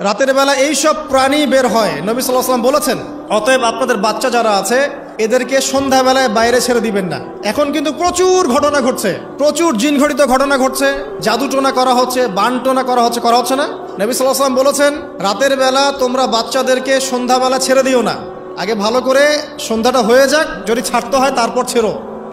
রাতের বেলা এই সব প্রাণী বের হয়, নবী সাল্লাল্লাহু আলাইহি ওয়াসাল্লাম বলেছেন, অতএব আপনাদের বাচ্চা যারা আছে এদেরকে সন্ধ্যাবেলায় বাইরে ছেড়ে দিবেন না। এখন কিন্তু প্রচুর ঘটনা ঘটছে, প্রচুর জিনঘটিত ঘটনা ঘটছে, জাদুটোনা করা হচ্ছে, বানটোনা করা হচ্ছে না? নবী সাল্লাল্লাহু আলাইহি ওয়াসাল্লাম বলেছেন, রাতের বেলা তোমরা বাচ্চাদেরকে সন্ধ্যাবেলা ছেড়ে দিও না, আগে ভালো করে সন্ধ্যাটা হয়ে যাক, যদি ছাড়তে হয় তারপর ছেড়ো।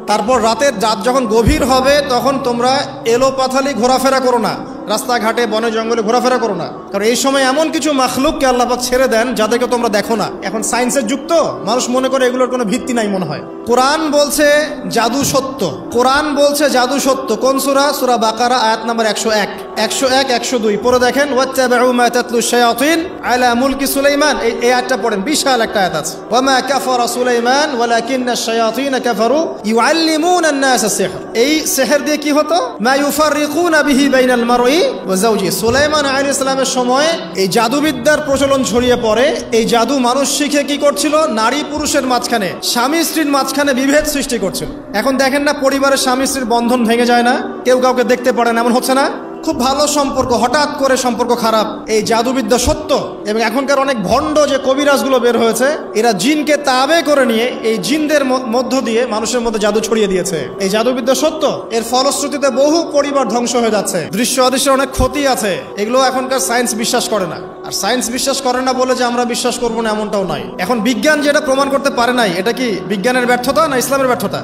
তারপর রাতের রাত যখন গভীর হবে তখন তোমরা এলোপাথালি ঘোরাফেরা করো না, রাস্তাঘাটে বনে জঙ্গলে ঘোরাফেরা করো না, কারণ এই সময় এমন কিছু মাখলুককে আল্লাহ পাক ছেড়ে দেন যাদেরকে তোমরা দেখো না। এখন সায়েন্সের যুগ তো, মানুষ মনে করে এগুলোর কোনো ভিত্তি নাই মনে হয়। কোরআন বলছে জাদু সত্য, কোরআন বলছে জাদু সত্য। কোন সূরা? সূরা বাকারা আয়াত নাম্বার 101, 102 পড়ে দেখেন। ওয়াত্তাবাউ মা তাতলু শায়াতিন আলা মুলকি সুলাইমান, এই আয়াতটা পড়েন, বিশাল একটা আয়াত আছে। ওয়া মা কাফারা সুলাইমান ওয়ালাকিন্না শায়াতিন কাফারু ইউআল্লিমুনা আন-নাস সিহর। এই সিহর দিয়ে কি হতো? মা ইউফাররিকুনা বিহি বাইনাল মারই ওয়া যাওজি। সুলাইমান আলাইহিস সালামের সময় এই জাদুবিদ্যার প্রচলন ছড়িয়ে পড়ে। এই জাদু মানুষ শিখে কি করছিল? নারী পুরুষের মাঝখানে, স্বামী স্ত্রীর মাঝখানে বিভেদ সৃষ্টি করছিল। এখন দেখেন না, পরিবারের স্বামী স্ত্রীর বন্ধন ভেঙে যায় না, কেউ কাউকে দেখতে পারে না, এমন হচ্ছে না? খুব ভালো সম্পর্ক হঠাৎ করে সম্পর্ক খারাপ। এই জাদুবিদ্যা সত্য। এবং এখনকার অনেক ভণ্ড যে কবিরাজগুলো বের হয়েছে, এরা জিনকে তাবে করে নিয়ে এই জিনদের মধ্য দিয়ে মানুষের মধ্যে জাদু ছড়িয়ে দিয়েছে। এই জাদুবিদ্যা সত্য। এর ফলশ্রুতিতে বহু পরিবার ধ্বংস হয়ে যাচ্ছে, দৃশ্য অদৃশ্যের অনেক ক্ষতি আছে। এগুলো এখনকার সায়েন্স বিশ্বাস করে না। আর সায়েন্স বিশ্বাস করে না বলে যে আমরা বিশ্বাস করবো না এমনটাও নয়। এখন বিজ্ঞান যেটা প্রমাণ করতে পারে নাই, এটা কি বিজ্ঞানের ব্যর্থতা না ইসলামের ব্যর্থতা?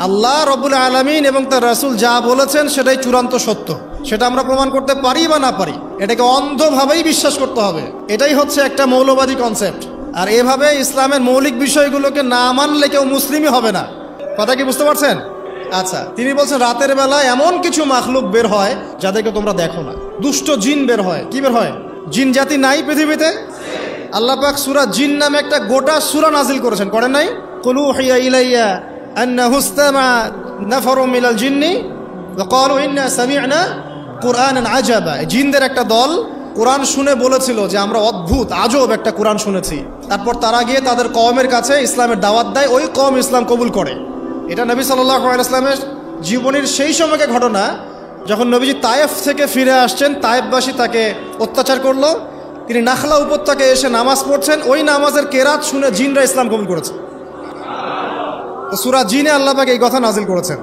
আল্লাহ রব্বুল আলামিন এবং তার রাসূল যা বলেছেন সেটাই চূড়ান্ত সত্য। সেটা আমরা প্রমাণ করতে পারি বা না পারি, এটাকে অন্ধভাবেই বিশ্বাস করতে হবে। এটাই হচ্ছে একটা মৌলবাদী কনসেপ্ট। আর এভাবে ইসলামের মৌলিক বিষয়গুলোকে না মানলে কেউ মুসলিমই হবে না। কথা কি বুঝতে পারছেন? আচ্ছা, তিনি বলছেন রাতের বেলা এমন কিছু মাখলুক বের হয় যাদেরকে তোমরা দেখো না। দুষ্ট জিন বের হয়। কি বের হয়? জিন জাতি নাই পৃথিবীতে? আল্লাহ পাক সূরা জিন নামে একটা গোটা সূরা নাজিল করেছেন, করেন নাই? কুলু হিয়া ইলাইয়া আন্নাহু ইসতামা নাফারু মিনাল জিন্নি ওয়া ক্বালু ইন্না সামি'না কুরআনান আজাবা। জিনদের একটা দল কোরআন শুনে বলেছিল যে আমরা অদ্ভুত আজব একটা কোরআন শুনেছি। তারপর তারা গিয়ে তাদের কওমের কাছে ইসলামের দাওয়াত দেয়, ওই কওম ইসলাম কবুল করে। এটা নবী সাল্লাল্লাহু আলাইহি ওয়াসাল্লামের জীবনের সেই সময়কার ঘটনা, যখন নবীজি তায়েফ থেকে ফিরে আসছেন। তায়েফবাসী তাকে অত্যাচার করলো, তিনি নাখলা উপত্যকায় এসে নামাজ পড়ছেন, ওই নামাজের কেরাত শুনে জিনরা ইসলাম কবুল করেছে। তো সূরা জিনে আল্লাহ পাক এই কথা নাজিল করেছেন।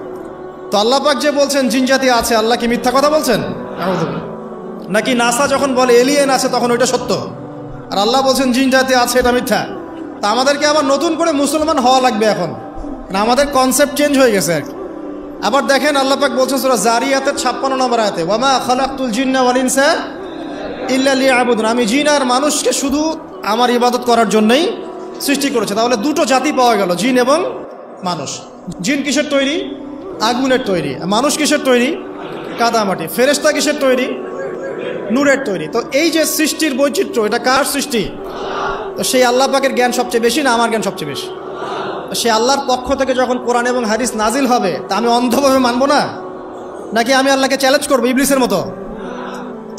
তো আল্লাহ পাক যে বলছেন জিন জাতি আছে, আল্লাহ কি মিথ্যা কথা বলছেন? নাকি নাসা যখন বলে এলিয়েন আছে তখন ওইটা সত্য, আর আল্লাহ বলছেন জিন জাতি আছে এটা মিথ্যা? তা আমাদেরকে আবার নতুন করে মুসলমান হওয়া লাগবে এখন, আমাদের কনসেপ্ট চেঞ্জ হয়ে গেছে আর কি। আবার দেখেন আল্লাহ পাক বলছেন সূরা জারিয়াতের 56 নম্বর আয়াতে, ওয়া মা খালাকতুল জিন্না ওয়াল ইনসা ইল্লা লিয়াবুদুন। আমি জিন আর মানুষকে শুধু আমার ইবাদত করার জন্যই সৃষ্টি করেছে। তাহলে দুটো জাতি পাওয়া গেল, জিন এবং মানুষ। জিন কিসের তৈরি? আগুনের তৈরি। মানুষ কিসের তৈরি? কাদামাটি। ফেরেশতা কিসের তৈরি? নূরের তৈরি। তো এই যে সৃষ্টির বৈচিত্র্য, এটা কার সৃষ্টি? তো সেই আল্লাহ পাকের জ্ঞান সবচেয়ে বেশি না আমার জ্ঞান সবচেয়ে বেশি? সে আল্লাহর পক্ষ থেকে যখন কোরআন এবং হাদিস নাজিল হবে, তা আমি অন্ধভাবে মানবো না? নাকি আমি আল্লাহকে চ্যালেঞ্জ করবো ইবলিসের মতো?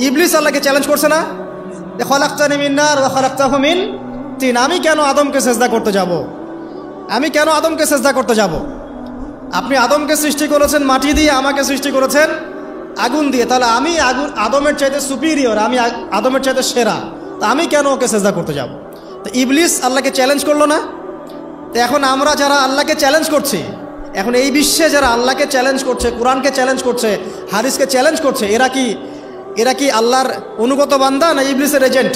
ইবলিস আল্লাহকে চ্যালেঞ্জ করছে না, খালাকতানি মিন নার ওয়া খালাকতাহু মিন তিন। আমি কেন আদমকে সেজদা করতে যাব? আমি কেন আদমকে সেজদা করতে যাব? আপনি আদমকে সৃষ্টি করেছেন মাটি দিয়ে, আমাকে সৃষ্টি করেছেন আগুন দিয়ে। তাহলে আমি আদমের চাইতে সুপিরিয়র, আমি আদমের চাইতে সেরা, তা আমি কেন ওকে সেজদা করতে যাব? তো ইবলিস আল্লাহকে চ্যালেঞ্জ করলো না? তো এখন আমরা যারা আল্লাহকে চ্যালেঞ্জ করছি, এখন এই বিশ্বে যারা আল্লাহকে চ্যালেঞ্জ করছে, কোরআনকে চ্যালেঞ্জ করছে, হাদিসকে চ্যালেঞ্জ করছে, এরা কি আল্লাহর অনুগত বান্দা না ইবলিসের এজেন্ট?